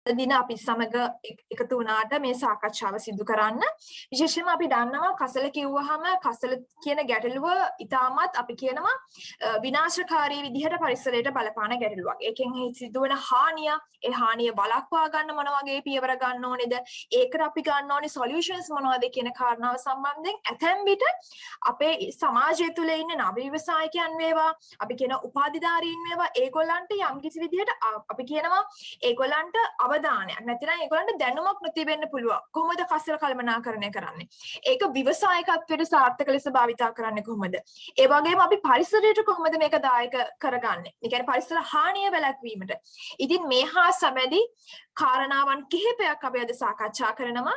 දින අපි සමග එකතු වුණාට මේ සාකච්ඡාව සිදු කරන්න. විශේෂයෙන්ම අපි දන්නවා කසල කිව්වහම කසල කියන ගැටලුව ඉතාමත් අපි කියනවා විනාශකාරී විදිහට පරිසරයට බලපාන ගැටලුවක්. ඒකෙන් සිදුවන හානිය, ඒ හානිය බලක්වා ගන්න මොන වගේ පියවර ගන්න ඕනේද? ඒකට අපි ගන්න ඕනේ සොලියුෂන්ස් මොනවද කියන කාරණාව සම්බන්ධයෙන් ඇතැම් විට අපේ සමාජය තුළ ඉන්න නව ව්‍යවසායකයන් වේවා, අපි කියන උපාධිධාරීන් වේවා, ඒගොල්ලන්ට යම්කිසි විදිහට අපි කියනවා ඒගොල්ලන්ට අවධානයක් නැතිනම් ඒගොල්ලන්ට දැනුමක් නැති වෙන්න පුළුවන්. කොහොමද කසල කළමනාකරණය කරන්නේ? ඒක ව්‍යවසායකත්වයට සාර්ථක ලෙස භාවිතා කරන්නේ කොහොමද? ඒ වගේම අපි පරිසරයට කොහොමද මේක දායක කරගන්නේ? ඒ කියන්නේ පරිසර හානිය වැළැක්වීමට. ඉතින් මේ හා සමැදි කාරණාවන් කිහිපයක් අපි අද සාකච්ඡා කරනවා.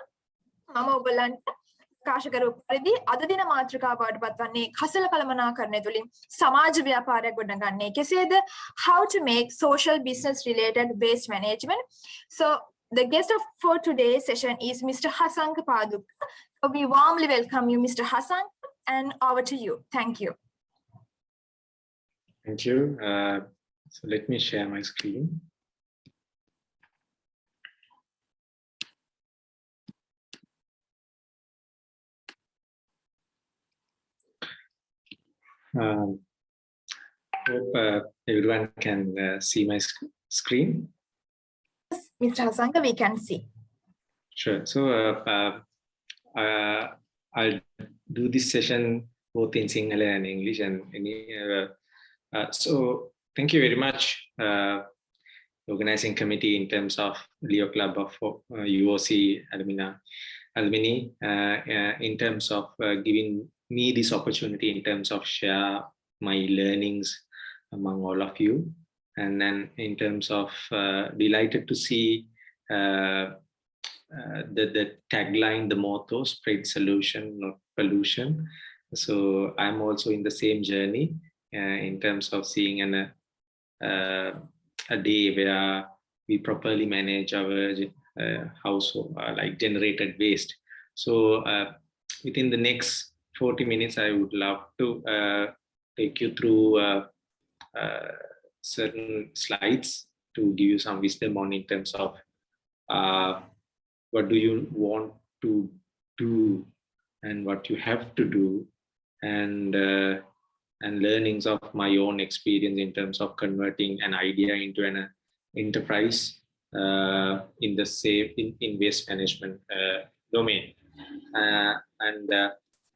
මම ඔයගලන්ට ප්‍රකාශ කරපු පරිදි අද දින මාතෘකාව බවට පත්වන්නේ කසල කළමනාකරණය තුළින් සමාජ ව්‍යාපාරයක් ගොඩනගන්නේ කෙසේද? How to make social business related waste management. So the guest for today's session is Mr. Hasanaka Padukka. So we warmly welcome you, Mr. Hasanka, and over to you. Thank you. Thank you. So let me share my screen. Hope everyone can see my screen. Mr. Hasanka, we can see. Sure. So I'll do this session both in Sinhala and English. So thank you very much, organizing committee in terms of Leo Club of UOC alumni in terms of giving me this opportunity in terms of share my learnings among all of you, and then in terms of delighted to see the tagline, the motto, spread solution, not pollution. So I'm also in the same journey in terms of seeing a day where we properly manage our household, like generated waste. So within the next 40 minutes, I would love to take you through certain slides to give you some wisdom on in terms of what do you want to do and what you have to do, and learnings of my own experience in terms of converting an idea into an enterprise in the in waste management domain.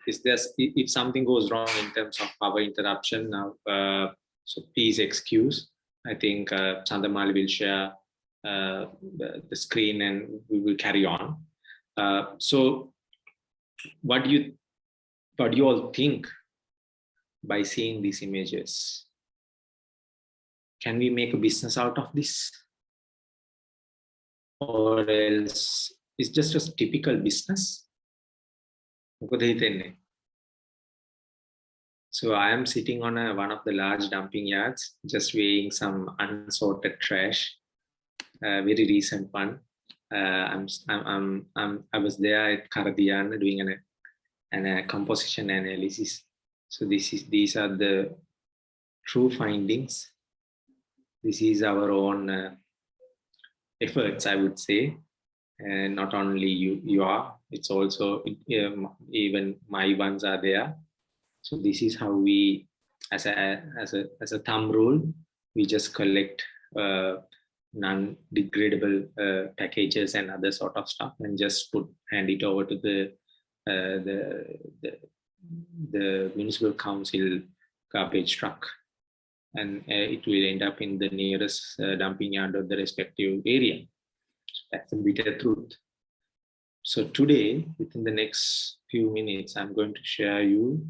If something goes wrong in terms of power interruption now, so please excuse. I think Chandamali will share the screen and we will carry on. So what do you all think by seeing these images? Can we make a business out of this? Or else it's just a typical business? So I am sitting on one of the large dumping yards, just weighing some unsorted trash. Very recent one. I was there at Karadian doing a composition analysis. So these are the true findings. This is our own efforts, I would say. And not only you are, it's also even my ones are there. So this is how we, as a thumb rule, we just collect non-degradable packages and other sort of stuff and just hand it over to the municipal council garbage truck, and it will end up in the nearest dumping yard of the respective area. That's the bitter truth. So today, within the next few minutes, I'm going to share you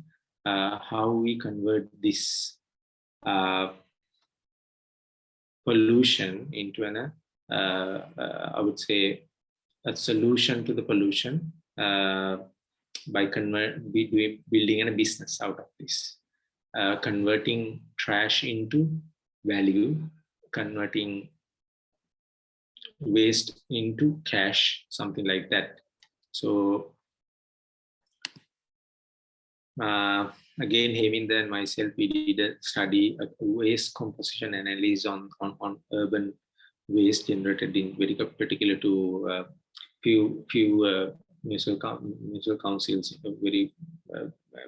how we convert this pollution into I would say, a solution to the pollution by building a business out of this, converting trash into value, converting waste into cash, something like that. So again, Heminda and myself, we did a study, a waste composition analysis on urban waste generated in very particular to few municipal councils, very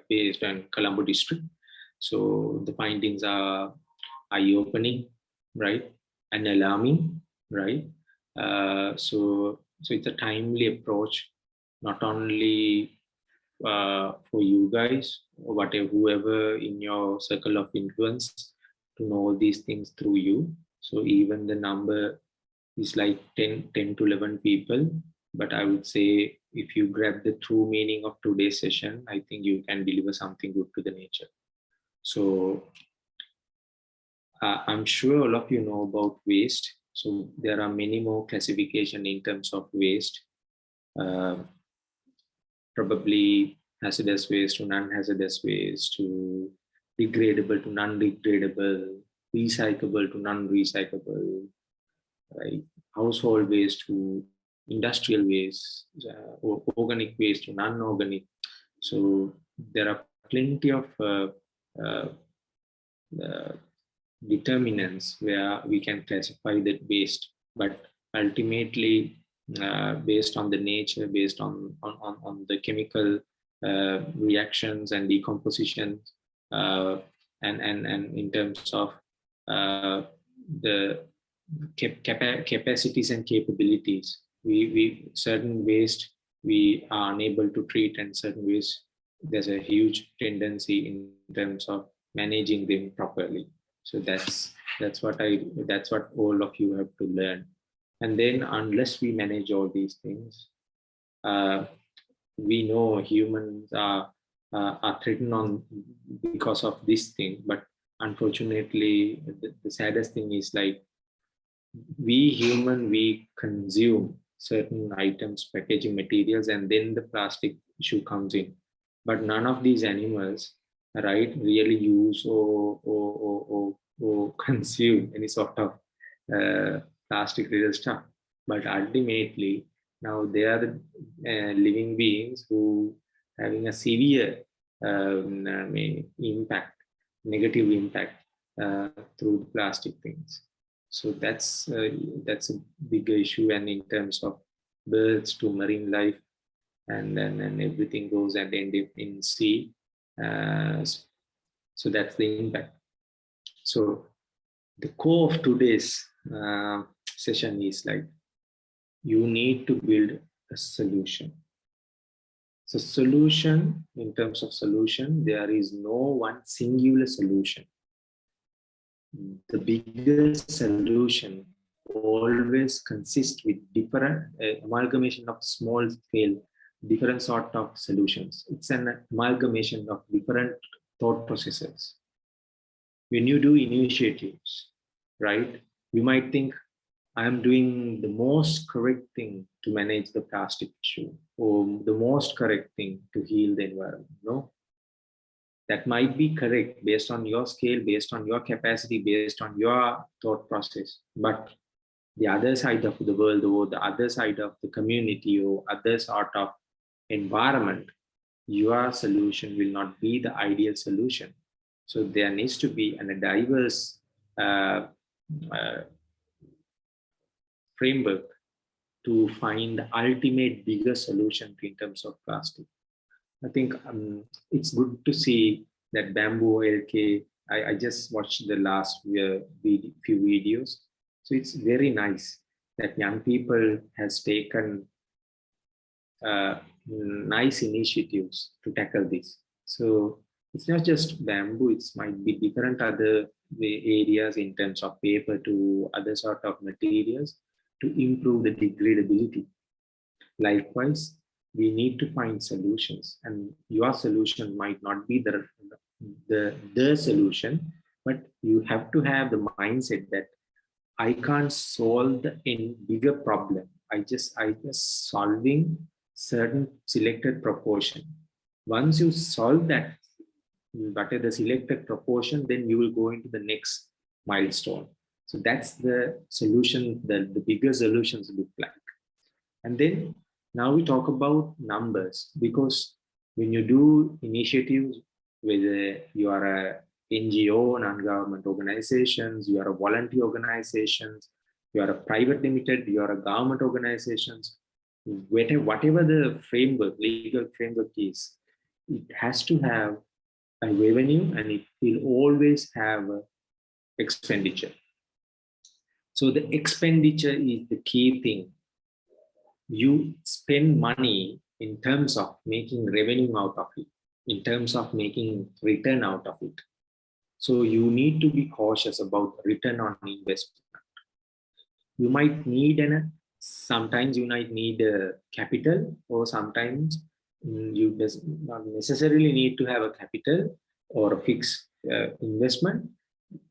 based on Colombo district. So the findings are eye-opening, right, and alarming, right? So it's a timely approach, not only for you guys or whatever, whoever in your circle of influence, to know these things through you. So even the number is like 10 to 11 people, but I would say if you grab the true meaning of today's session, I think you can deliver something good to the nature. So I'm sure all of you know about waste. So there are many more classification in terms of waste. Probably hazardous waste to non-hazardous waste, to degradable to non-degradable, recyclable to non-recyclable, right? Household waste to industrial waste, or organic waste to non-organic. So there are plenty of determinants where we can classify that waste, but ultimately based on the nature, based on the chemical reactions and decomposition, and in terms of the capacities and capabilities, we certain waste we are unable to treat, and certain waste there's a huge tendency in terms of managing them properly. So that's what all of you have to learn. And then unless we manage all these things, we know humans are threatened on because of this thing. But unfortunately, the saddest thing is, like, we consume certain items, packaging materials, and then the plastic issue comes in. But none of these animals, right, really use or consume any sort of plastic related stuff. But ultimately, now they are the living beings who having a severe impact, negative impact through the plastic things. So that's a big issue. And in terms of birds to marine life, and then everything goes and end up in sea. So that's the impact. So the core of today's session is, like, you need to build a solution. So solution, in terms of solution, there is no one singular solution. The biggest solution always consists with different amalgamation of small scale, different sort of solutions. It's an amalgamation of different thought processes. When you do initiatives, right, you might think, I'm doing the most correct thing to manage the plastic issue, or the most correct thing to heal the environment. No, that might be correct based on your scale, based on your capacity, based on your thought process. But the other side of the world, or the other side of the community, or other sort of environment, your solution will not be the ideal solution. So there needs to be a diverse framework to find the ultimate bigger solution in terms of plastic. I think it's good to see that Bamboo LK, I just watched the last few videos. So it's very nice that young people has taken nice initiatives to tackle this. So it's not just bamboo, it might be different other areas in terms of paper to other sort of materials to improve the degradability. Likewise, we need to find solutions, and your solution might not be the solution, but you have to have the mindset that I can't solve the bigger problem. I just solving certain selected proportion. Once you solve that, but at the selected proportion, then you will go into the next milestone. So that's the solution, the bigger solutions look like. And then now we talk about numbers, because when you do initiatives, whether you are a NGO, non-government organizations, you are a volunteer organizations, you are a private limited, you are a government organizations, whatever the framework, legal framework is, it has to have a revenue and it will always have a expenditure. So the expenditure is the key thing. You spend money in terms of making revenue out of it, in terms of making return out of it. So you need to be cautious about return on investment. You might need sometimes you might need capital, or sometimes you does not necessarily need to have a capital or a fixed investment.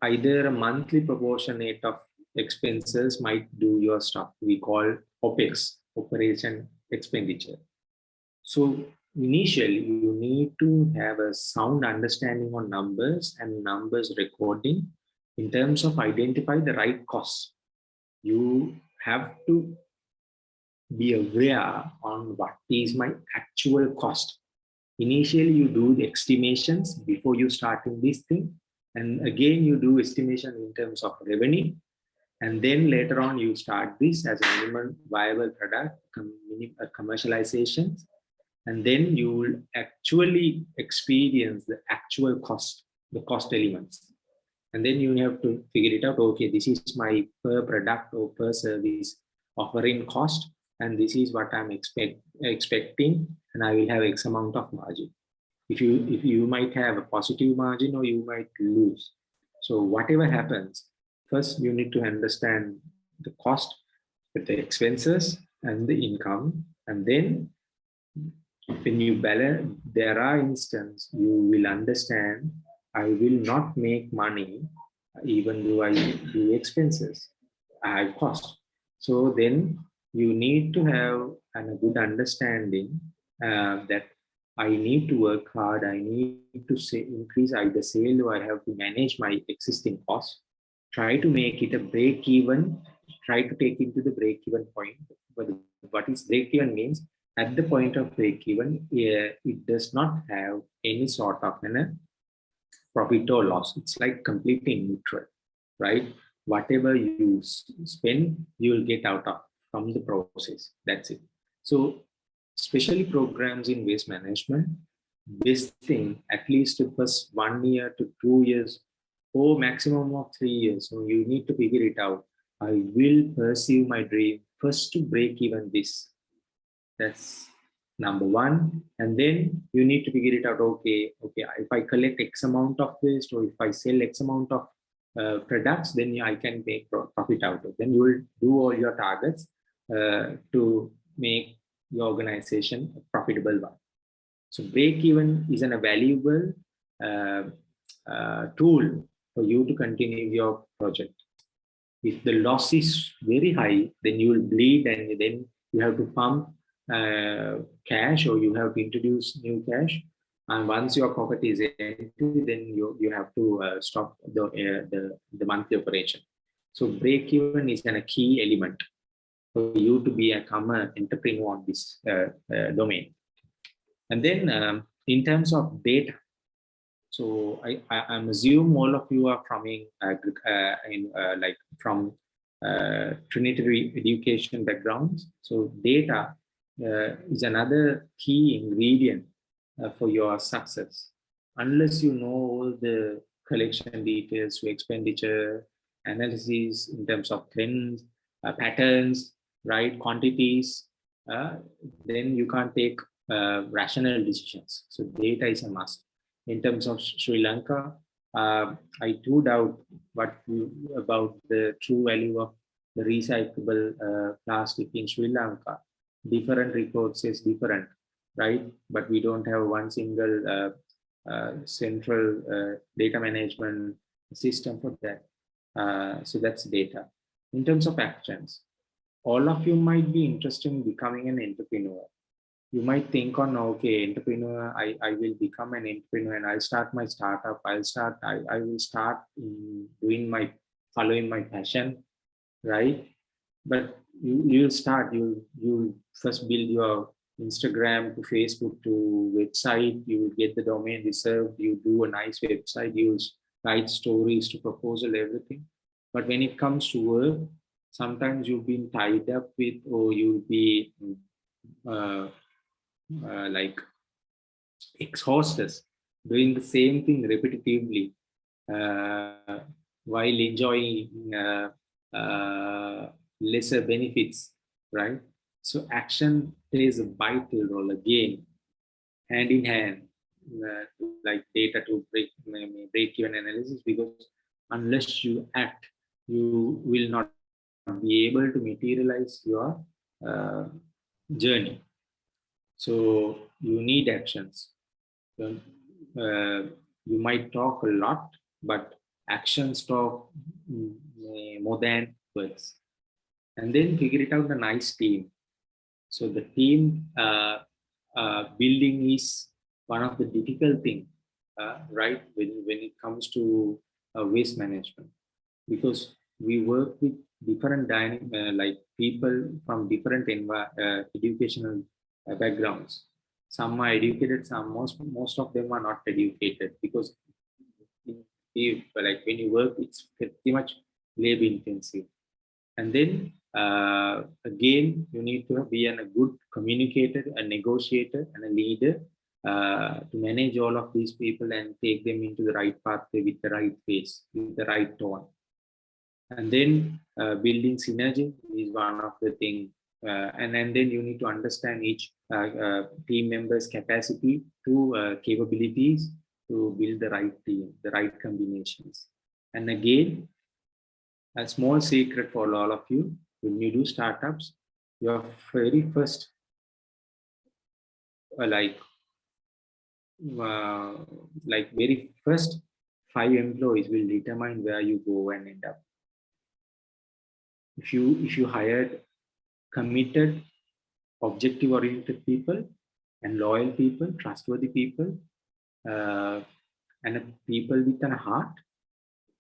Either a monthly proportionate of expenses might do your stuff. We call OPEX, operation expenditure. So initially, you need to have a sound understanding on numbers and numbers recording in terms of identify the right costs. You have to be aware on what is my actual cost. Initially, you do the estimations before you starting this thing. And again, you do estimation in terms of revenue. And then later on, you start this as a minimum viable product, commercialization. And then you will actually experience the actual cost, the cost elements. And then you have to figure it out, okay, this is my per product or per service offering cost, and this is what I'm expecting, and I will have X amount of margin. If you might have a positive margin or you might lose. So whatever happens, first you need to understand the cost, the expenses, and the income, and then when you balance, there are instances you will understand I will not make money even though I do expenses, I have cost. So then you need to have a good understanding that I need to work hard, I need to increase either sale or I have to manage my existing cost, try to make it a break even, try to take it to the break even point. But what is break even means, at the point of break even, it does not have any sort of profit or loss. It's like completely neutral, right? Whatever you spend, you will get out of from the process. That's it. So, especially programs in waste management, this thing at least the first 1 year to 2 years, or maximum of 3 years. So you need to figure it out. I will pursue my dream first to break even this. That's number one. And then you need to figure it out. Okay, if I collect X amount of waste, or if I sell X amount of products, then I can make profit out of it. Then you will do all your targets to make your organization a profitable one. So break even is a valuable tool for you to continue your project. If the loss is very high, then you will bleed, and then you have to pump cash, or you have to introduce new cash. And once your pocket is empty, then you have to stop the monthly operation. So break even is a key element for you to become an entrepreneur on this domain. And then in terms of data, so I'm assume all of you are from Trinity education backgrounds. So data is another key ingredient for your success. Unless you know all the collection details, expenditure, analysis in terms of trends, patterns, right, quantities, then you can't take rational decisions. So data is a must. In terms of Sri Lanka, I do doubt about the true value of the recyclable plastic in Sri Lanka. Different reports says different, right? But we don't have one single central data management system for that. So that's data. In terms of actions, all of you might be interested in becoming an entrepreneur. You might think on, okay, entrepreneur, I will become an entrepreneur and I'll start my startup. I will start following my passion, right? But you'll start, you'll first build your Instagram to Facebook to website, you will get the domain reserved, you do a nice website, you write stories to proposal, everything. But when it comes to work, sometimes you've been tied up with, or you'll be like exhausted doing the same thing repetitively while enjoying lesser benefits, right? So action plays a vital role again, hand in hand, like data to break even analysis, because unless you act, you will not be able to materialize your uh, journey. So you need actions. So, you might talk a lot, but actions talk more than words. And then figure it out a nice team. So the team building is one of the difficult things, right? When it comes to waste management, because we work with different like people from different educational backgrounds. Some are educated, some most of them are not educated, because if, like when you work, it's pretty much labor intensive. And then again, you need to be a good communicator, a negotiator, and a leader to manage all of these people and take them into the right pathway with the right face, with the right tone. And then building synergy is one of the things. And then you need to understand each team member's capacity to capabilities to build the right team, the right combinations. And again, a small secret for all of you: when you do startups, your very first like very first 5 employees will determine where you go and end up. If you hired committed, objective oriented people and loyal people, trustworthy people, and people with a heart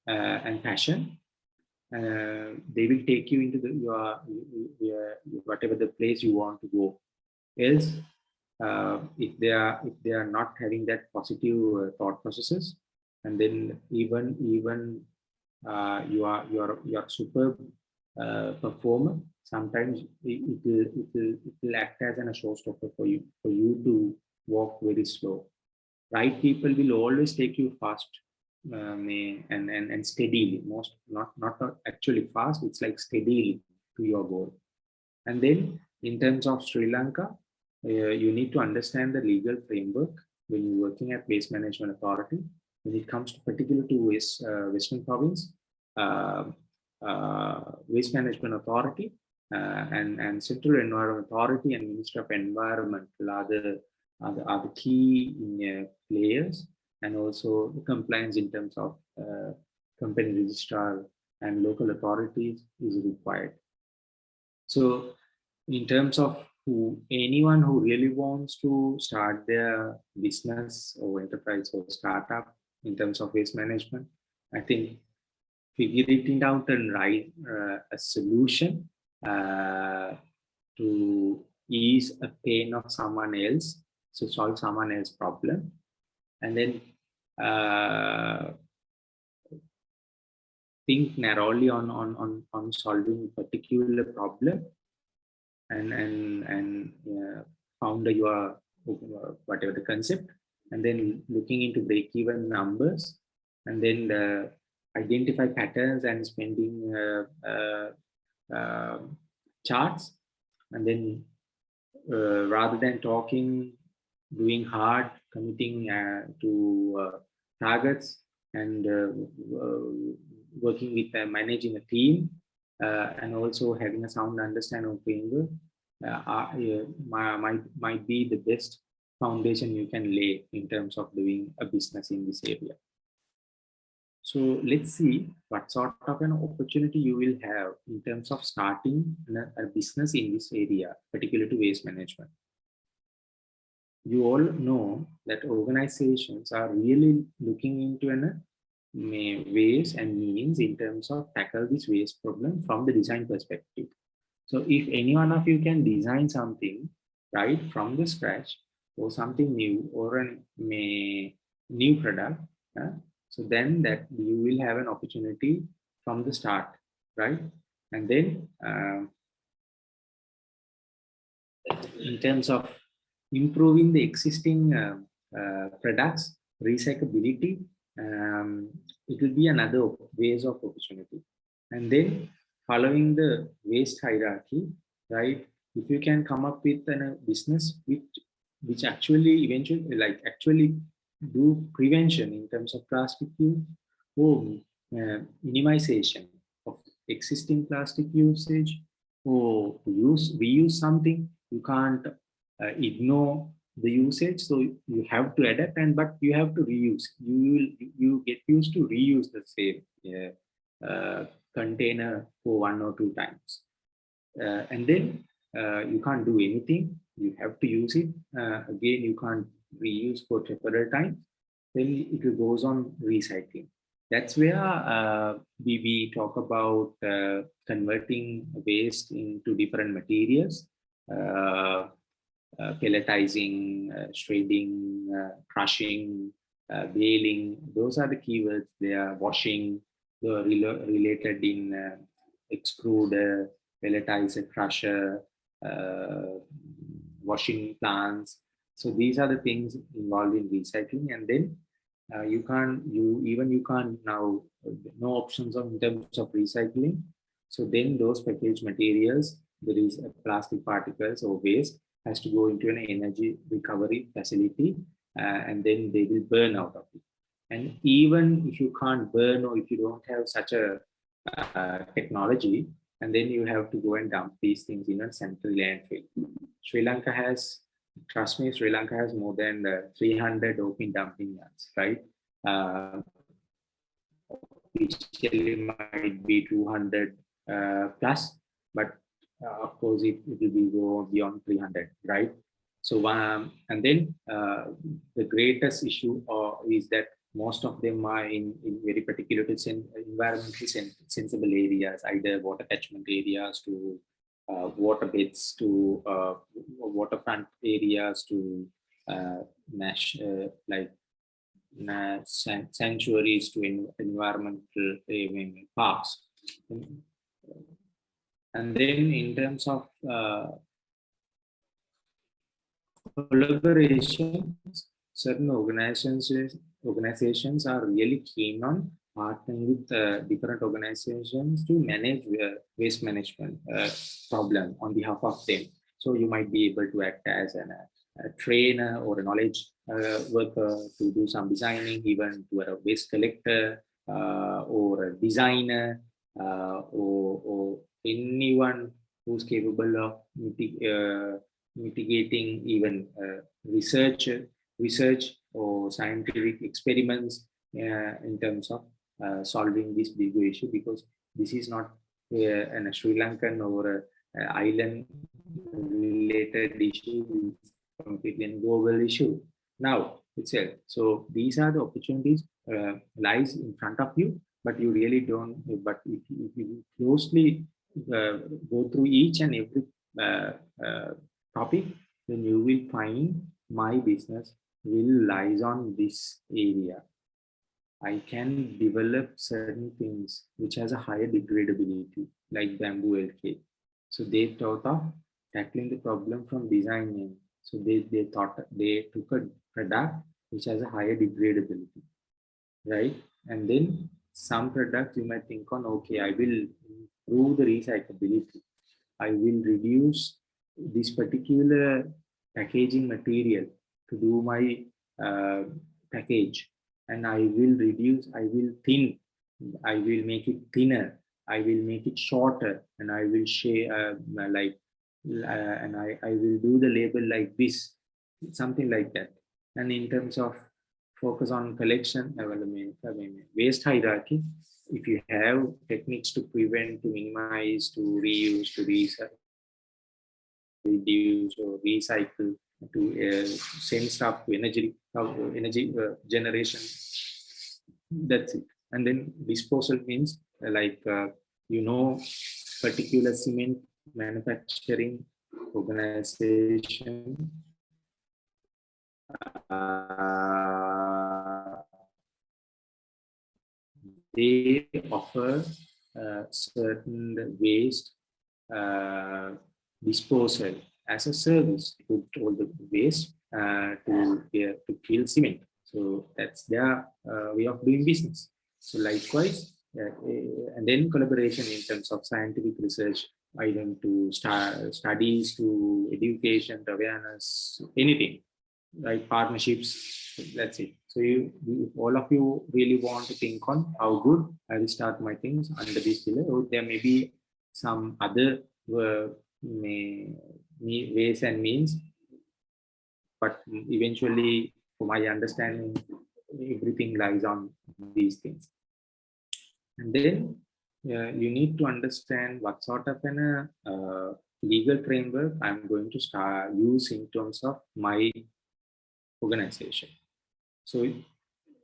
and passion, they will take you into your whatever the place you want to go. Else, if they are not having that positive thought processes, and then even you are superb performer, sometimes it will act as a showstopper for you to walk very slow. Right people will always take you fast, and steadily, most not actually fast, it's like steadily to your goal. And then in terms of Sri Lanka, you need to understand the legal framework when you're working at Waste Management Authority. When it comes to particular to Western Province, uh, Waste Management Authority and Central Environment Authority and Ministry of Environment are the key players, and also the compliance in terms of company registrar and local authorities is required. So in terms of anyone who really wants to start their business or enterprise or startup in terms of waste management, I think figuring out and write a solution to ease a pain of someone else, so solve someone else's problem, and then think narrowly on solving a particular problem, and founder your whatever the concept, and then looking into break-even numbers, and then identify patterns and spending charts, and then rather than talking, doing hard, committing to targets, and working with managing a team, and also having a sound understanding of framework might be the best foundation you can lay in terms of doing a business in this area. So let's see what sort of an opportunity you will have in terms of starting a business in this area, particularly to waste management. You all know that organizations are really looking into ways and means in terms of tackle this waste problem from the design perspective. So if any one of you can design something right from the scratch, or something new, or a new product, so then that you will have an opportunity from the start, right? And then in terms of improving the existing products, recyclability, it will be another ways of opportunity. And then following the waste hierarchy, right? If you can come up with a business which actually eventually actually do prevention in terms of plastic use or minimization of existing plastic usage, or reuse something, you can't ignore the usage, so you have to adapt, and but you have to reuse. You get used to reuse the same container for 1 or 2 times, and then you can't do anything. You have to use it again. You can't reuse for several times. Then it goes on recycling. That's where we talk about converting waste into different materials. Pelletizing, shredding, crushing, baling. Those are the keywords. They are washing, the related in extruder, pelletizer, crusher, washing plants. So these are the things involved in recycling. And then you can't now, no options in terms of recycling. So then those packaged materials, there is plastic particles or waste, has to go into an energy recovery facility, and then they will burn out of it. And even if you can't burn, or if you don't have such a technology, and then you have to go and dump these things in a central landfill. Sri Lanka has, trust me, Sri Lanka has more than 300 open dumping yards, right? Officially might be 200 plus, but of course it will be go beyond 300, right? So and then the greatest issue is that most of them are in very particular environmentally sensible areas, either water catchment areas to water beds to waterfront areas to like sanctuaries to environmental parks. And then in terms of collaboration, certain organizations are really keen on partnering with different organizations to manage waste management problem on behalf of them. So you might be able to act as a trainer or a knowledge worker to do some designing, even to a waste collector or a designer or anyone who's capable of mitigating even research or scientific experiments in terms of solving this big issue, because this is not a Sri Lankan or a island related issue, it's completely a global issue now itself. So these are the opportunities lies in front of you, but you really don't. But if you closely go through each and every topic, then you will find my business will lies on this area. I can develop certain things which has a higher degradability, like bamboo LK. So they thought of tackling the problem from designing. So they took a product which has a higher degradability, right? And then some products you might think on, okay, I will improve the recyclability. I will reduce this particular packaging material to do my package, and I will make it thinner, I will make it shorter, and I will share and I will do the label like this, something like that. And in terms of focus on collection, waste hierarchy, if you have techniques to prevent, to minimize, to reuse, to reduce or recycle, to send stuff to energy generation, that's it. And then disposal means particular cement manufacturing organization they offer certain waste disposal as a service. Put all the waste to kill cement. So that's their way of doing business. So likewise, and then collaboration in terms of scientific research, either to studies, to education, to awareness, anything, like partnerships. That's it. So if all of you really want to think on how good I will start my things under this pillar, or there may be some other ways and means, but eventually, for my understanding, everything lies on these things. And then you need to understand what sort of an legal framework I'm going to use in terms of my organization. So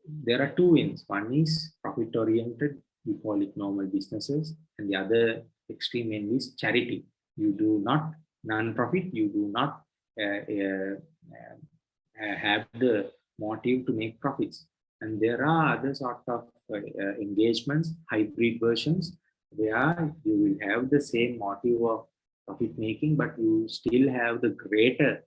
there are two ends. One is profit oriented, we call it normal businesses, and the other extreme end is charity. You do not non-profit, you do not have the motive to make profits. And there are other sort of engagements, hybrid versions, where you will have the same motive of profit making, but you still have the greater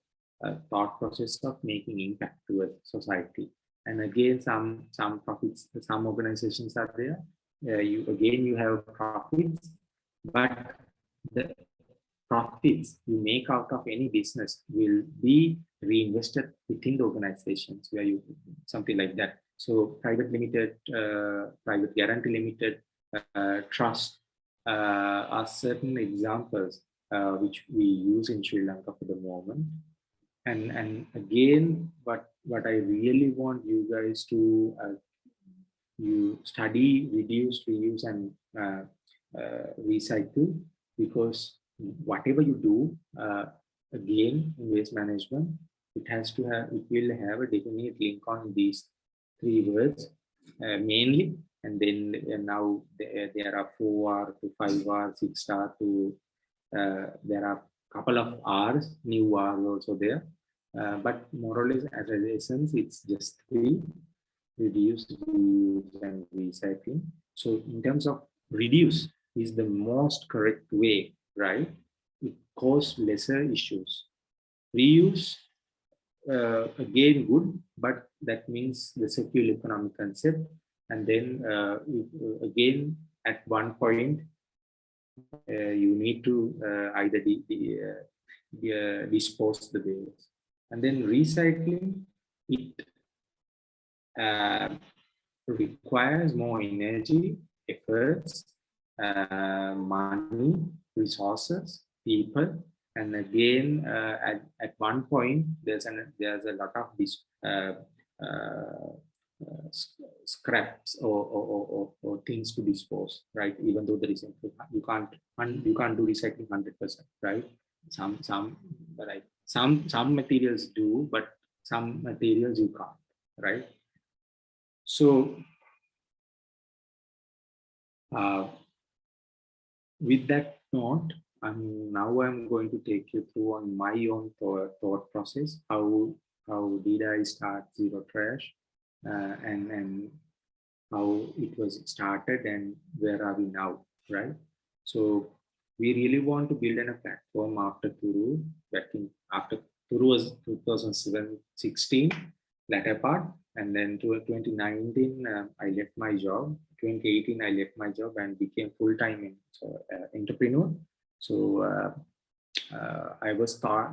thought process of making impact towards society. And again, some profits, some organizations are there. You have profits, but the profits you make out of any business will be reinvested within the organizations where you something like that. So private limited, private guarantee limited, trust are certain examples which we use in Sri Lanka for the moment. And again, what I really want you guys to you study, reduce, reuse, and recycle, because whatever you do, again, in waste management, it will have a definite link on these three words mainly, and then now there are 4R to 5R, 6R to there are a couple of R's, new R's also there. But more or less, as an essence, it's just three: reduce, reuse, and recycling. So in terms of reduce is the most correct way, right? It causes lesser issues. Reuse, again, good, but that means the circular economic concept. And then again, at one point, you need to either dispose the waste. And then recycling, it requires more energy, efforts, money, resources, people, and again, at one point, there's a lot of this scraps or things to dispose, right? Even though there is you can't do recycling 100%, right? Some materials do, but some materials you can't, right? So with that note, I'm going to take you through on my own thought process. How did I start Zero Trash, and how it was started, and where are we now, right? So we really want to build a platform after Turu. After Turu was 2016, latter part, and then to 2019 I left my job. 2018 I left my job and became full-time entrepreneur. So I was start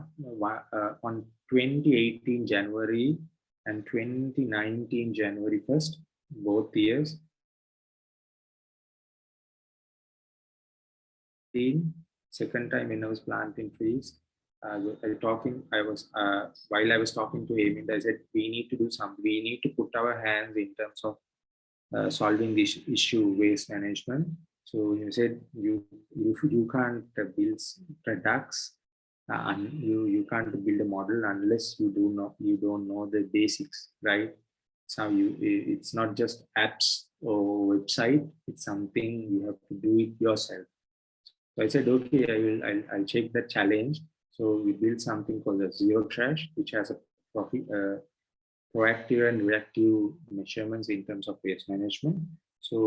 on 2018 January and 2019 January 1st, both years. Second time when I was planting trees, while I was talking to him, I said, we need to do something. We need to put our hands in terms of solving this issue, waste management. So he said, you can't build products, and you can't build a model unless you don't know the basics, right? So it's not just apps or website. It's something you have to do it yourself. So I said, okay, I'll take that challenge. So we built something called the Zero Trash, which has a proactive and reactive measurements in terms of waste management. So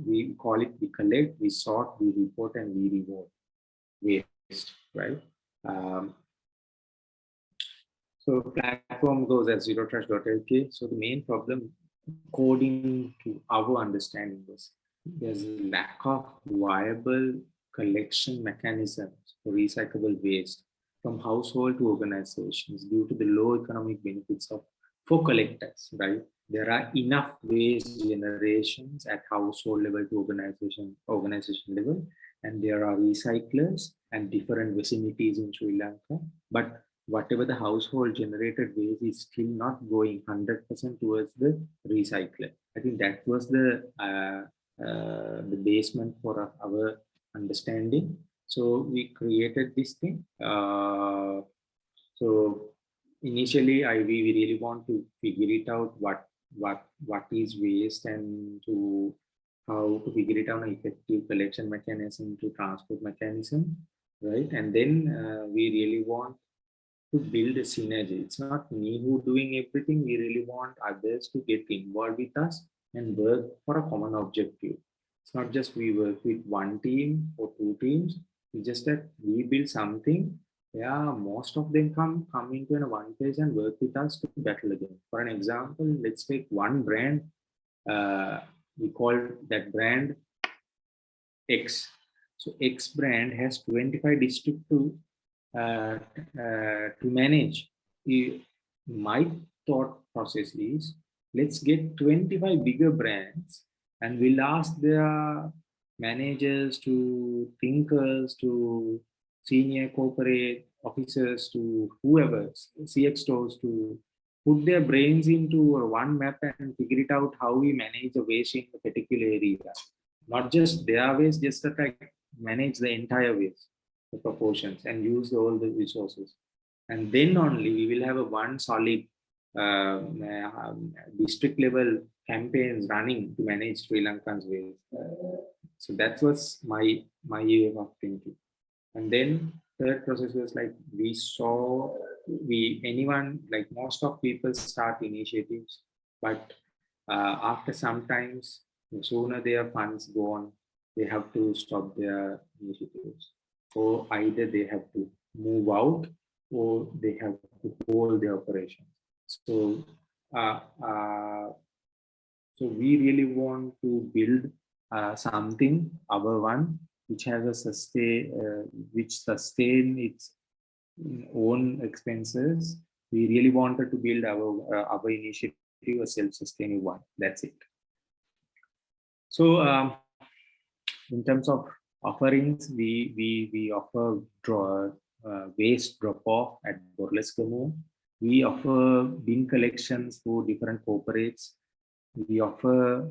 we call it, we collect, we sort, we report, and we reward waste, right? Um, so platform goes as zerotrash.lk. So the main problem, according to our understanding, is there's a lack of viable collection mechanisms for recyclable waste from household to organizations due to the low economic benefits of for collectors, right? There are enough waste generations at household level to organization level, and there are recyclers and different vicinities in Sri Lanka. But whatever the household generated waste is still not going 100% towards the recycler. I think that was the basement for our understanding. So we created this thing. So initially, we really want to figure it out what is waste, and to how to figure it out an effective collection mechanism to transport mechanism, right? And then we really want to build a synergy. It's not me who doing everything. We really want others to get involved with us and work for a common objective. It's not just we work with one team or two teams. It's just that we build something. Yeah, most of them come into one place and work with us to battle again. For an example, let's take one brand. We call that brand X. So X brand has 25 districts to manage. My thought process is, let's get 25 bigger brands and we'll ask their managers to thinkers to senior corporate officers to whoever, CX stores, to put their brains into one map and figure it out how we manage the waste in a particular area. Not just their waste, just that like manage the entire waste, the proportions, and use all the resources. And then only we will have a one solid district level campaigns running to manage Sri Lankan's waste. So that was my way of thinking. And then third process was like most of people start initiatives, but after sometimes, sooner their funds go on, they have to stop their initiatives, or either they have to move out or they have to hold their operations. So uh, uh, so we really want to build something, our one, which has a which sustain its own expenses. We really wanted to build our initiative a self-sustaining one. That's it. So in terms of offerings, we offer waste drop-off at Borleskamu. We offer bin collections for different corporates. We offer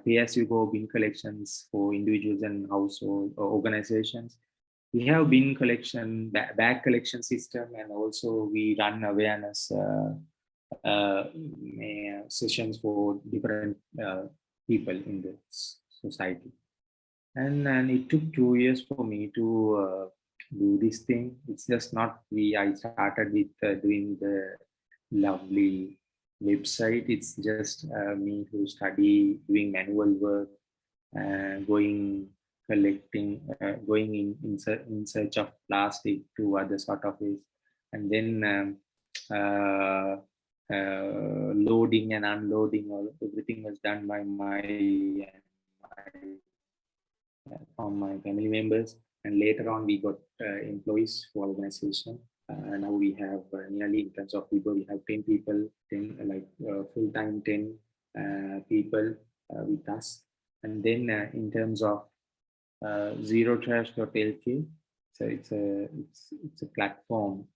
pay-as-you-go bin collections for individuals and household organizations. We have bin collection, bag collection system, and also we run awareness sessions for different people in the society. And it took 2 years for me to do this thing. It's just not I started with doing the lovely website. It's just me who study, doing manual work, collecting, going in search of plastic to other sort of ways, and then loading and unloading. Everything was done by from my family members, and later on we got employees for organization. Now we have nearly, in terms of people, we have 10 people, 10 full-time 10 people with us. And then in terms of zerotrash.lk, so it's a platform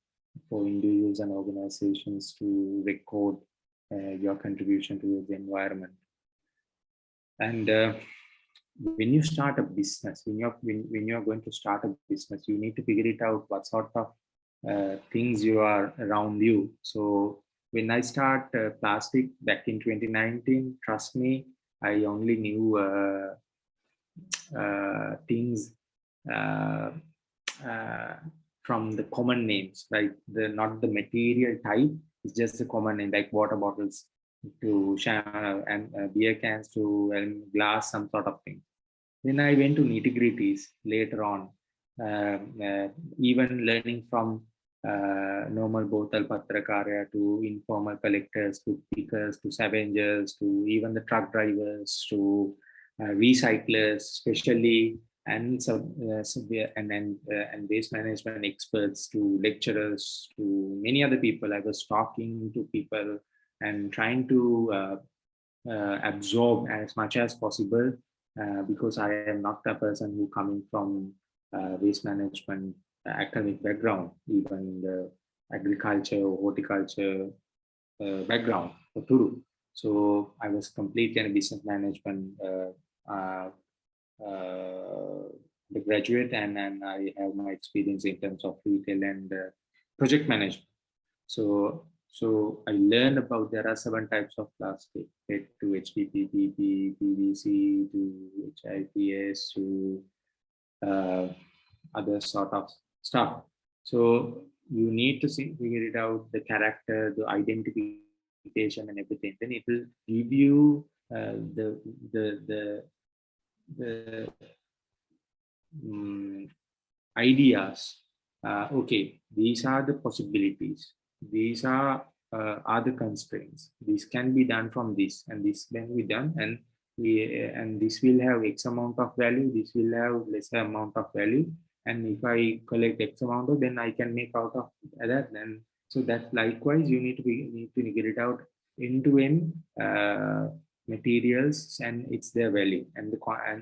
for individuals and organizations to record your contribution to the environment. And when you start a business, when you're going to start a business, you need to figure it out what sort of things you are around you. So when I start plastic back in 2019, trust me, I only knew things from the common names, right? Not the material type, it's just the common name, like water bottles, to and beer cans to glass, some sort of thing. Then I went to nitty-gritties later on, even learning from normal botal patrakarya to informal collectors to pickers to scavengers to even the truck drivers to recyclers, especially and and waste management experts to lecturers to many other people. I was talking to people and trying to absorb as much as possible because I am not a person who coming from waste management academic background, even the agriculture or horticulture background or Turu. So I was completely in a business management the graduate, and I have my experience in terms of retail and project management. So I learned about there are 7 types of plastic, PET to HDPE, PP, PVC to HIPS to other sort of stuff. So you need to figure it out, the character, the identification, and everything. Then it will give you the ideas. Okay, these are the possibilities. These are the constraints. This can be done from this, and this can be done, and this will have X amount of value. This will have lesser amount of value, and if I collect X amount of, then I can make out of that. And so that likewise, you need to figure it out end-to-end materials and its their value and the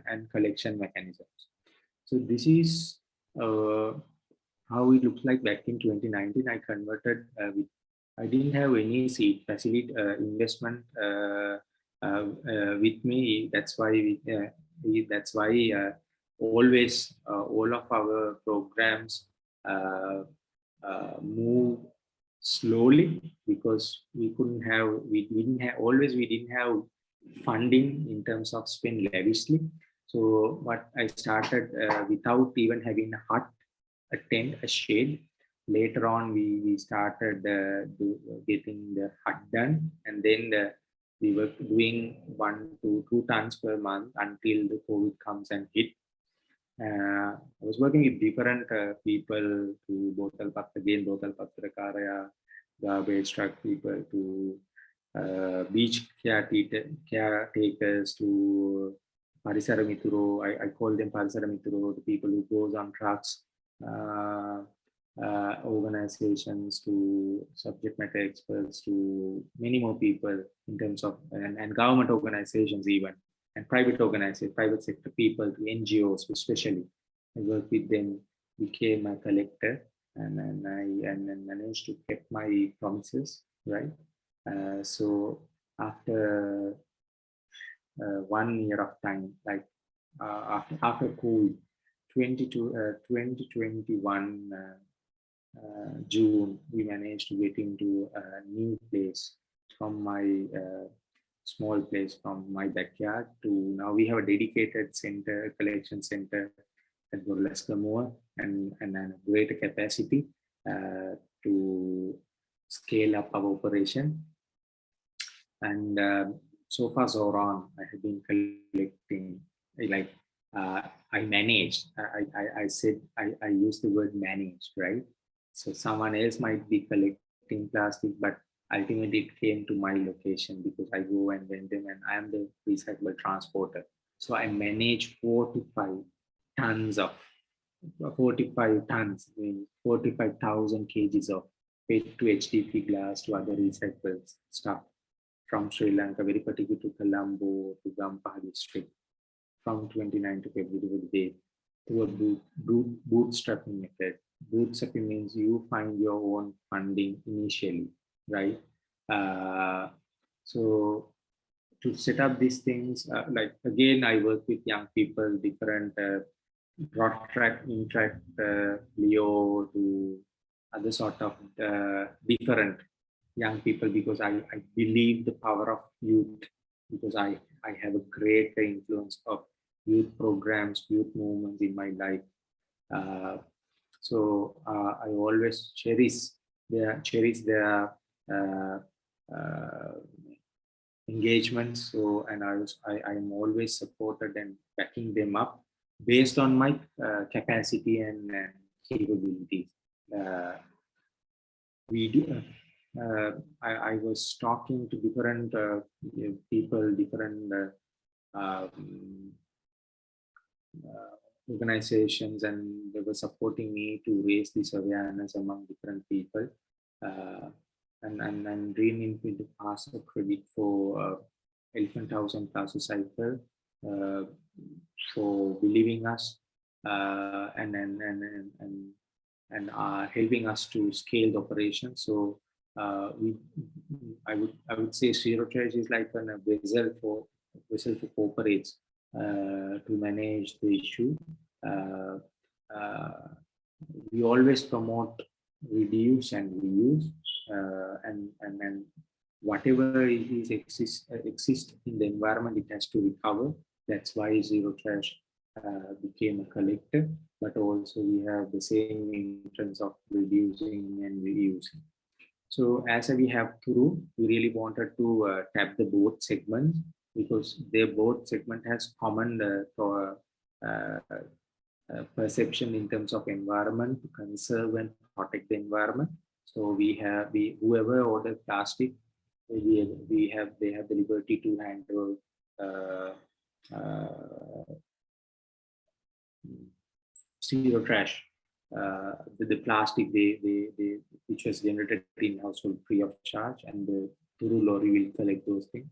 and collection mechanisms. So this is how it looks like back in 2019. I converted I didn't have any seed facility investment with me. That's why always all of our programs move slowly because we didn't have funding in terms of spend lavishly. So what I started without even having a hut, a tent, a shade. Later on, we started getting the hut done, and then we were doing 1 to 2 tons per month until the COVID comes and hit. I was working with different people to bottle patrakarya, garbage truck people to beach caretakers to Parisara Mituro. I call them Parisara Mituro, the people who goes on trucks, organizations to subject matter experts to many more people in terms of and government organizations even and private organizations, private sector people to NGOs especially. I work with them, became a collector, and then I managed to keep my promises, right? So after 1 year of time, like after COVID, 2021 June, we managed to get into a new place from my small place from my backyard to now we have a dedicated center, collection center at Burleska and a greater capacity to scale up our operation. And so far so on, I have been collecting, like I managed, I said, I use the word managed, right? So someone else might be collecting plastic, but ultimately it came to my location because I go and vend them and I am the recyclable transporter. So I manage 45 tons of 45 tons, means 45,000 kgs of PET to HDP glass to other recyclable stuff from Sri Lanka, very particular to Colombo to Gampaha district from 29 to February day to a bootstrapping method. Bootstrapping means you find your own funding initially, right? So to set up these things, like again, I work with young people, different broad track, interact, Leo to other sort of different young people because I believe the power of youth because I have a great influence of youth programs, youth movements in my life. So I always cherish their engagements. So, and I am always supported and backing them up based on my capacity and capabilities. We do. I was talking to different people, different organizations, and they were supporting me to raise this awareness among different people. And really need to pass a credit for Elephant House and Plaza Cycle for believing us and helping us to scale the operation. So I would say Zero Trash is like a vessel for corporates to manage the issue. We always promote reduce and reuse, and whatever is exist in the environment, it has to recover. That's why Zero Trash became a collective, but also we have the same in terms of reducing and reusing. So as we have through, we really wanted to tap the both segments because their both segment has common perception in terms of environment to conserve and protect the environment. So whoever ordered plastic, they have the liberty to handle Zero Trash. The plastic which was generated in household free of charge, and the Turu lorry will collect those things.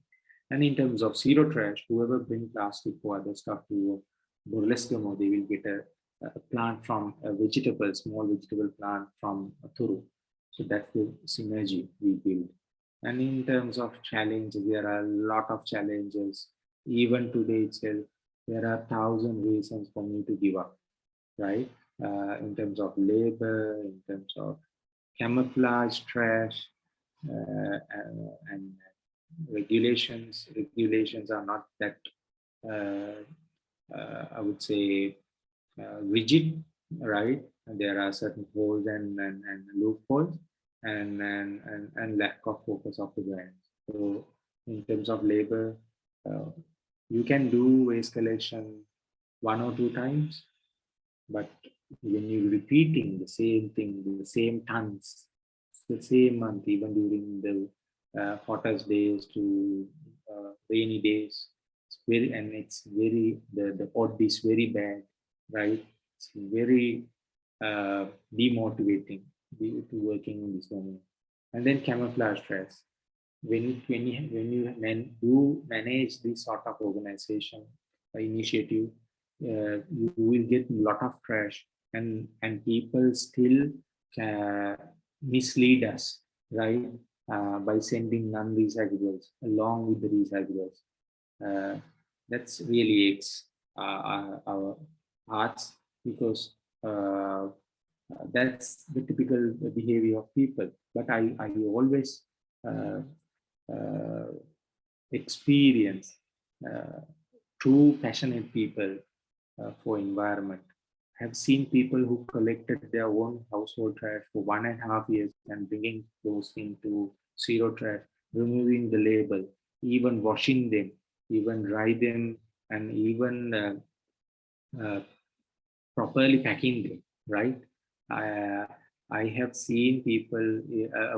And in terms of Zero Trash, whoever bring plastic or other stuff to Burlescamo, they will get a plant from a small vegetable plant from Turu. So that's the synergy we build. And in terms of challenges, there are a lot of challenges. Even today itself, there are 1,000 reasons for me to give up, right? In terms of labor, in terms of camouflage trash, and regulations. Regulations are not that, I would say, rigid, right? There are certain holes and loopholes, and lack of focus of the brands. So in terms of labor, you can do waste collection 1 or 2 times, but when you're repeating the same thing, the same tons, the same month, even during the hottest days to rainy days, the odd is very bad, right? It's very demotivating to working in this domain. And then camouflage trash. When you do manage this sort of organization initiative, you will get a lot of trash, and people still mislead us, right? By sending non-recyclables along with the recyclables. That's really aches our hearts, because that's the typical behavior of people. But I always experience true passionate people for environment. I have seen people who collected their own household trash for 1.5 years and bringing those into Zero Trash, removing the label, even washing them, even dry them, and even properly packing them, right? I have seen people,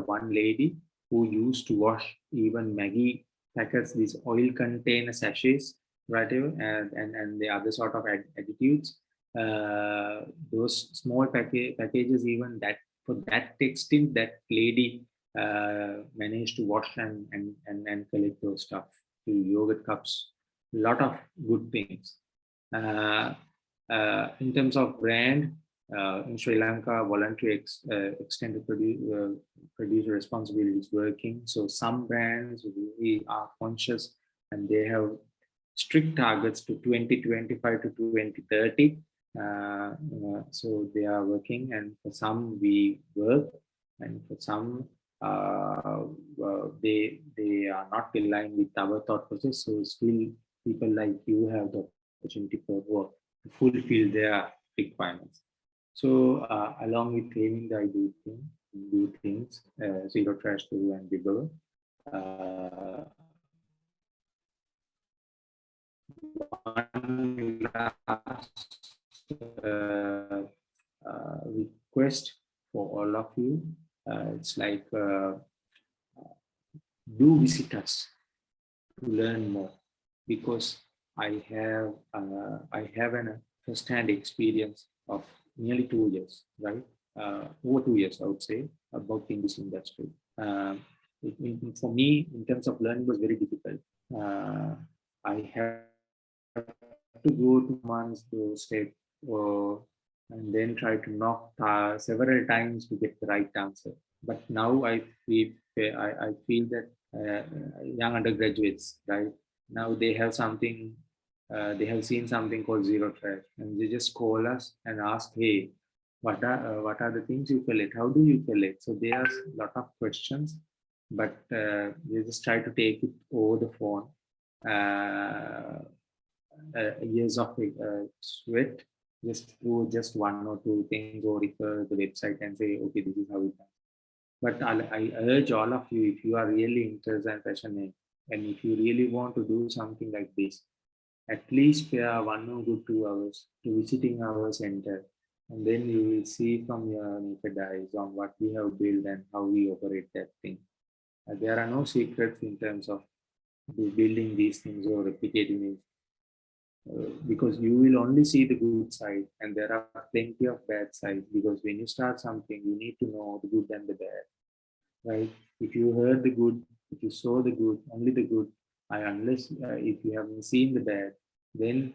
one lady who used to wash even Maggie packets, these oil container sachets, right? And the other sort of additives. Those small packages, even that for that extent, that lady managed to wash and collect those stuff to yogurt cups. A lot of good things. In terms of brand, in Sri Lanka, voluntary extended producer responsibility is working. So some brands really are conscious, and they have strict targets to 2025 to 2030. So they are working, and for some we work, and for some they are not aligned with our thought process. So still, people like you have the opportunity for work to fulfill their requirements. So along with claiming that I do things, Zero Trash Turu and Bibber, one last request for all of you. It's like do visit us to learn more, because I have an first-hand experience of nearly 2 years, right? Over 2 years, I would say, about in this industry. For me, in terms of learning, was very difficult. I have to go to months to step and then try to knock several times to get the right answer. But now I feel that young undergraduates, right, now they have something, they have seen something called zero trash, and they just call us and ask, hey, what are the things you fill it? How do you fill it? So there are a lot of questions, but they just try to take it over the phone. Years of sweat just through just one or two things, or refer the website and say, okay, this is how it done. But I urge all of you, if you are really interested and passionate, and if you really want to do something like this, at least spare 1 or 2 hours to visiting our center, and then you will see from your naked eyes on what we have built and how we operate that thing. There are no secrets in terms of building these things or replicating it. Because you will only see the good side, and there are plenty of bad sides, because when you start something, you need to know the good and the bad, right? If you heard the good, if you saw the good, only the good, unless if you haven't seen the bad, then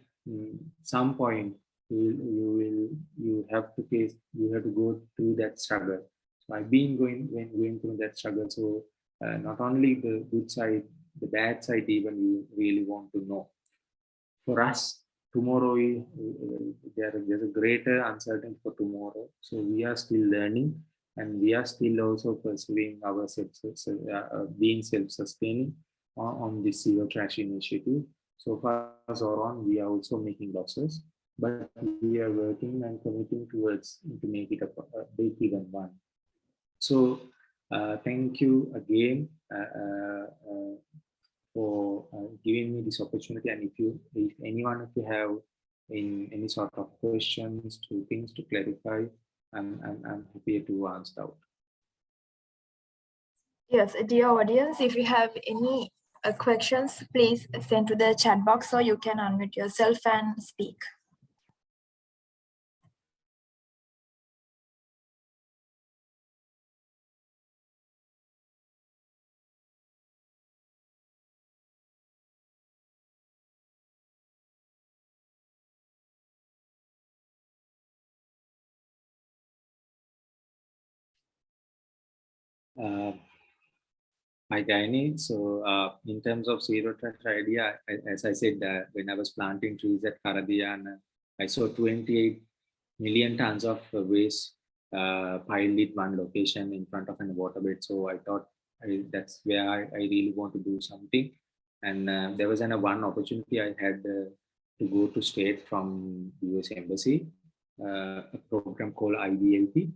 some point you have to face, you have to go through that struggle. So I've been going through that struggle. So not only the good side, the bad side even you really want to know. For us, tomorrow there's a greater uncertainty for tomorrow. So we are still learning, and we are still also pursuing our being self-sustaining on this zero trash initiative. So far as on, we are also making losses, but we are working and committing towards to make it a break-even one. So thank you again for giving me this opportunity. And if anyone of you have any sort of questions, to things to clarify, I'm happy to answer out. Yes, dear audience, if you have any questions, please send to the chat box, so you can unmute yourself and speak. Hi, Gaini. So in terms of zero trash idea, as I said, when I was planting trees at Karadian, I saw 28 million tons of waste piled in one location in front of a waterbed. So I thought that's where I really want to do something. And there was one opportunity I had to go to state from US Embassy, a program called IDLP.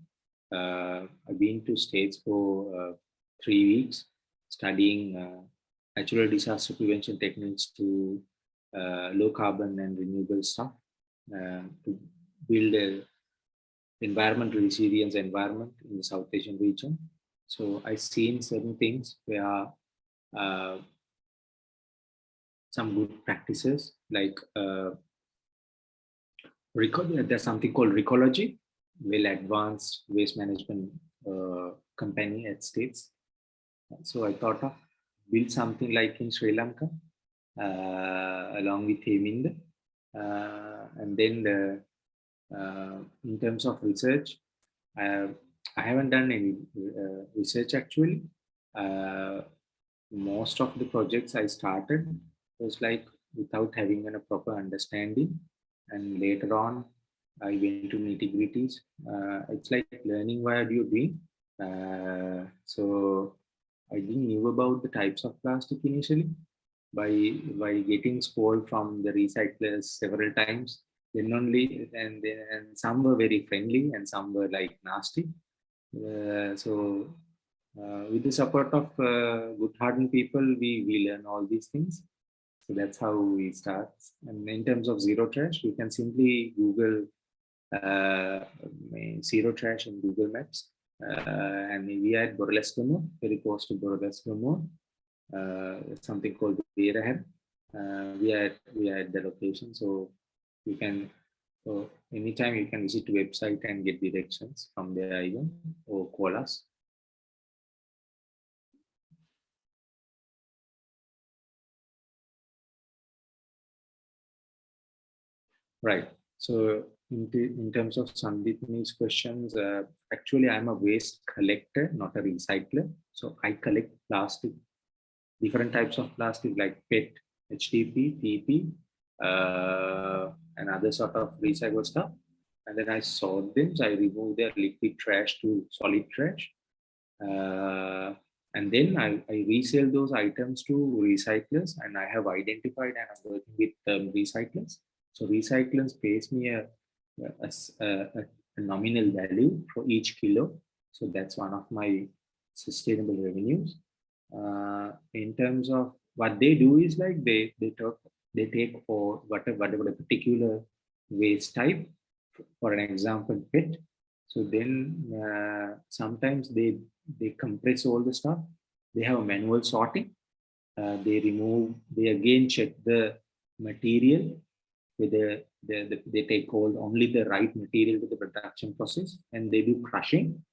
I've been to States for 3 weeks studying natural disaster prevention techniques to low carbon and renewable stuff to build a environmental resilience environment in the South Asian region. So I've seen certain things where some good practices like there's something called Recology, well advanced waste management company at States. So I thought of build something like in Sri Lanka along with Hemind. And then in terms of research, I haven't done any research actually. Most of the projects I started was like without having a proper understanding, and later on I went to nitty-gritties. It's like learning while you're doing. So I didn't knew about the types of plastic initially. By getting spoiled from the recyclers several times, then only, and some were very friendly and some were like nasty. So with the support of good-hearted people, we learn all these things. So that's how we start. And in terms of zero trash, you can simply Google zero trash in Google Maps. And we are at Borlescomo, very close to Borlescomo, something called Veerahan. We are at the location, so you can. So anytime you can visit the website and get directions from there even, or call us. Right. So in terms of Sandipini's questions, actually I'm a waste collector, not a recycler. So I collect plastic, different types of plastic like PET, HDP, PP, and other sort of recycled stuff. And then I sort them. So I remove their liquid trash to solid trash. And then I resell those items to recyclers, and I have identified and I'm working with recyclers. So recyclers pays me a nominal value for each kilo. So that's one of my sustainable revenues. In terms of what they do is like they take for whatever the particular waste type. For an example, PET. So then sometimes they compress all the stuff. They have a manual sorting. They again check the material, whether they take only the right material to the production process, and they do crushing.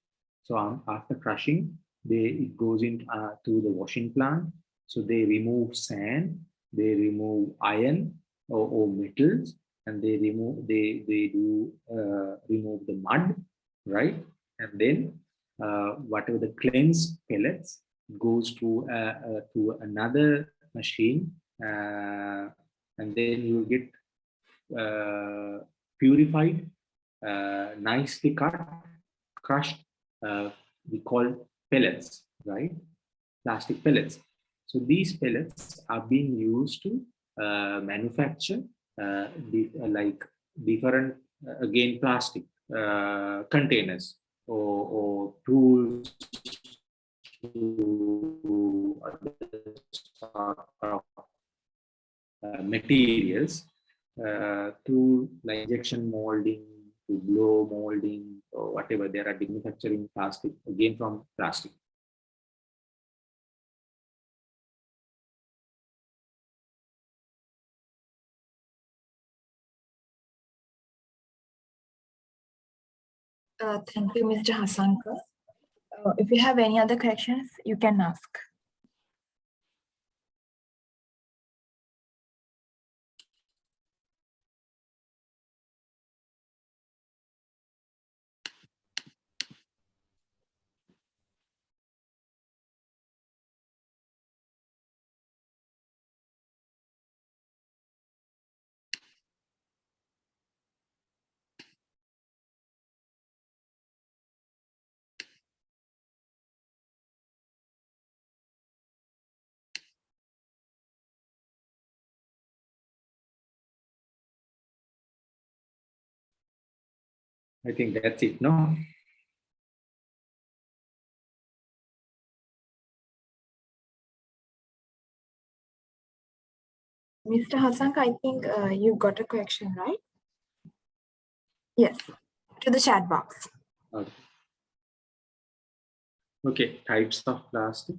So after crushing, it goes into to the washing plant. So they remove sand, they remove iron or metals, and they remove remove the mud, right? And then whatever the cleansed pellets goes to another machine, and then you get purified, nicely crushed. We call pellets, right? Plastic pellets. So these pellets are being used to manufacture like different again plastic containers or tools to other sort of materials to like injection molding, to blow molding, or whatever. There are manufacturing plastic again from plastic. Thank you, Mr. Hasanka. If you have any other questions, you can ask. I think that's it, no? Mr. Hasanka, I think you got a question, right? Yes, to the chat box. Okay. Okay, types of plastic.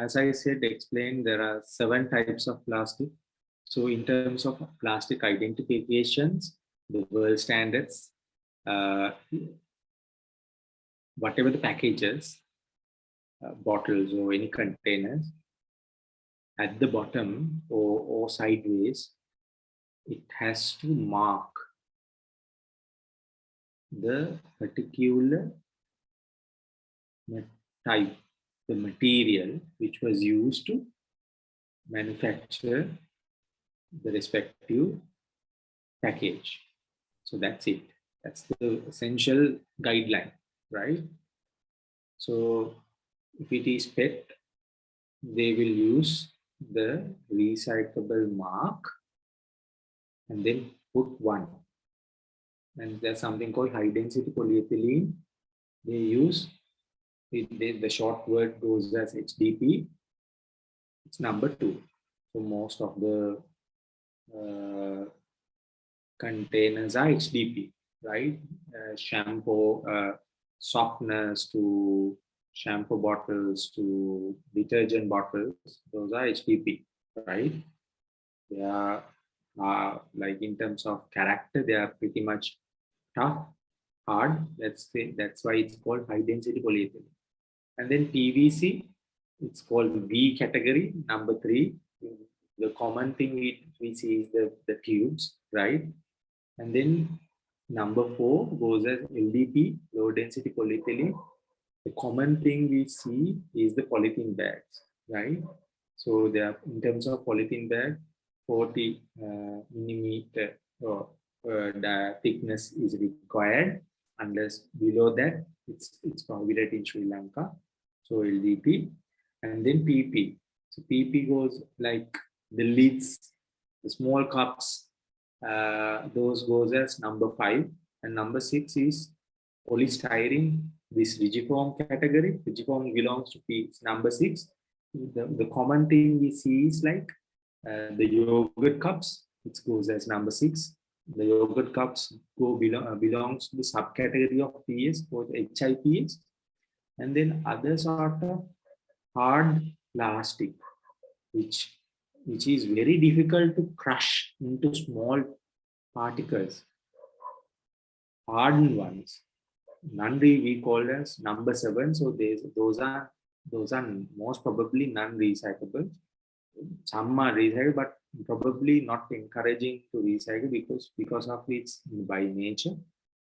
As I said, explained, there are 7 types of plastic. So in terms of plastic identifications, the world standards, whatever the packages, bottles or any containers, at the bottom or sideways, it has to mark the particular type, the material which was used to manufacture the respective package. So that's it. That's the essential guideline, right? So if it is PET, they will use the recyclable mark and then put 1. And there's something called high density polyethylene. They use the short word goes as HDP. It's number 2. So most of the containers are HDP, right? Shampoo, softeners to shampoo bottles to detergent bottles, those are HDP, right? They are like in terms of character, they are pretty much tough, hard. That's why it's called high density polyethylene. And then PVC, it's called V category, number 3. The common thing we see is the tubes, right? And then number 4 goes as LDP, low density polyethylene. The common thing we see is the polythene bags, right? So they are, in terms of polythene bag, 40 millimeter the thickness is required. Unless below that, it's prohibited in Sri Lanka. So LDP, and then PP. So PP goes like the lids, the small cups. Those goes as number 5, and number 6 is polystyrene. This rigiform category, rigiform belongs to P, number 6. The common thing we see is like the yogurt cups, it goes as number 6. The yogurt cups belongs to the subcategory of PS, called HIPS. And then other sort of hard plastic, which is very difficult to crush into small particles, hardened ones. None-re we call as number 7. So those are most probably non-recyclable. Some are recyclable, but probably not encouraging to recycle because of its by nature.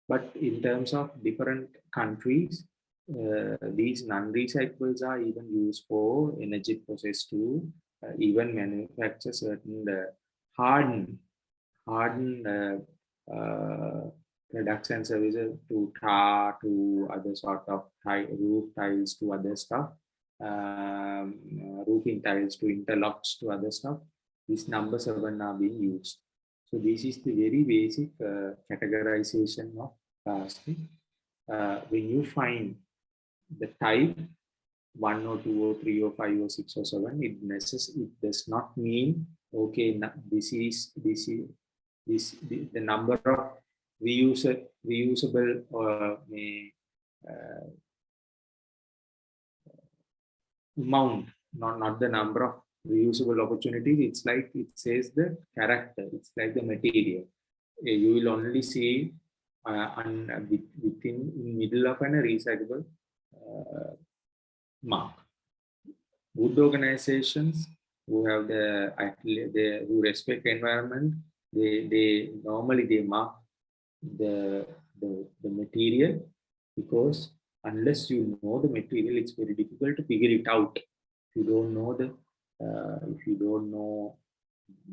But in terms of different countries, these non-recyclables are even used for energy process to even manufacture certain hardened products and services, to tar, to other sort of roof tiles, to other stuff, roofing tiles, to interlocks, to other stuff. These number 7 are being used. So this is the very basic categorization of plastic. When you find the type 1 or 2 or 3 or 5 or 6 or 7, it does not mean okay, this is the number of reusable amount, not the number of reusable opportunities. It's like it says the character. It's like the material. You will only see within middle of an recyclable mark. Good organizations who have who respect environment, they normally mark the material, because unless you know the material, it's very difficult to figure it out. If you don't know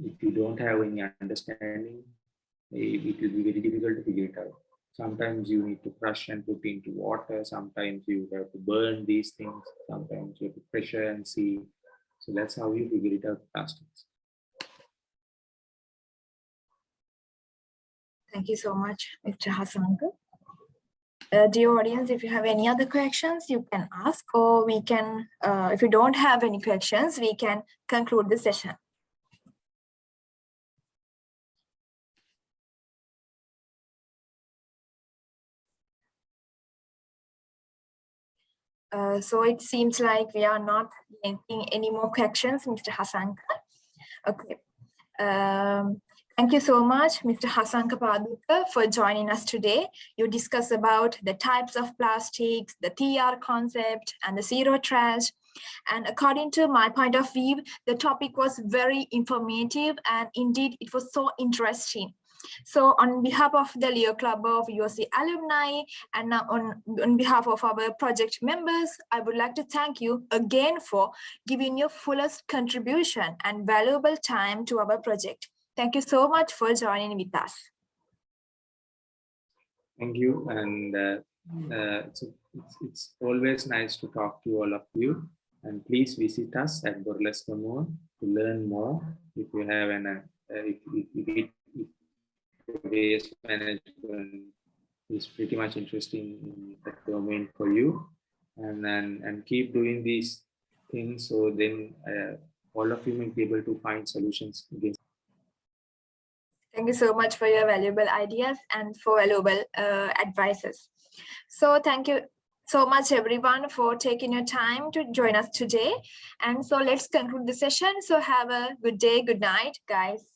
if you don't have any understanding, it will be very difficult to figure it out. Sometimes you need to crush and put into water. Sometimes you have to burn these things. Sometimes you have to pressure and see. So that's how you figure it out, plastics. Thank you so much, Mr. Hasanka. Dear audience, if you have any other questions, you can ask, or we can, if you don't have any questions, we can conclude the session. So it seems like we are not getting any more questions, Mr. Hasanka. Okay. Thank you so much, Mr. Hasanaka Padukka, for joining us today. You discussed about the types of plastics, the TR concept, and the zero trash. And according to my point of view, the topic was very informative, and indeed it was so interesting. So on behalf of the Leo Club of USC alumni and on behalf of our project members, I would like to thank you again for giving your fullest contribution and valuable time to our project. Thank you so much for joining with us. Thank you. And it's always nice to talk to all of you. And please visit us at Burlesque to learn more. If you have if waste management is pretty much interesting in that domain for you, and keep doing these things. So then all of you may be able to find solutions against. Thank you so much for your valuable ideas and for valuable advices. So thank you so much everyone for taking your time to join us today. And so let's conclude the session. So have a good day, good night, guys.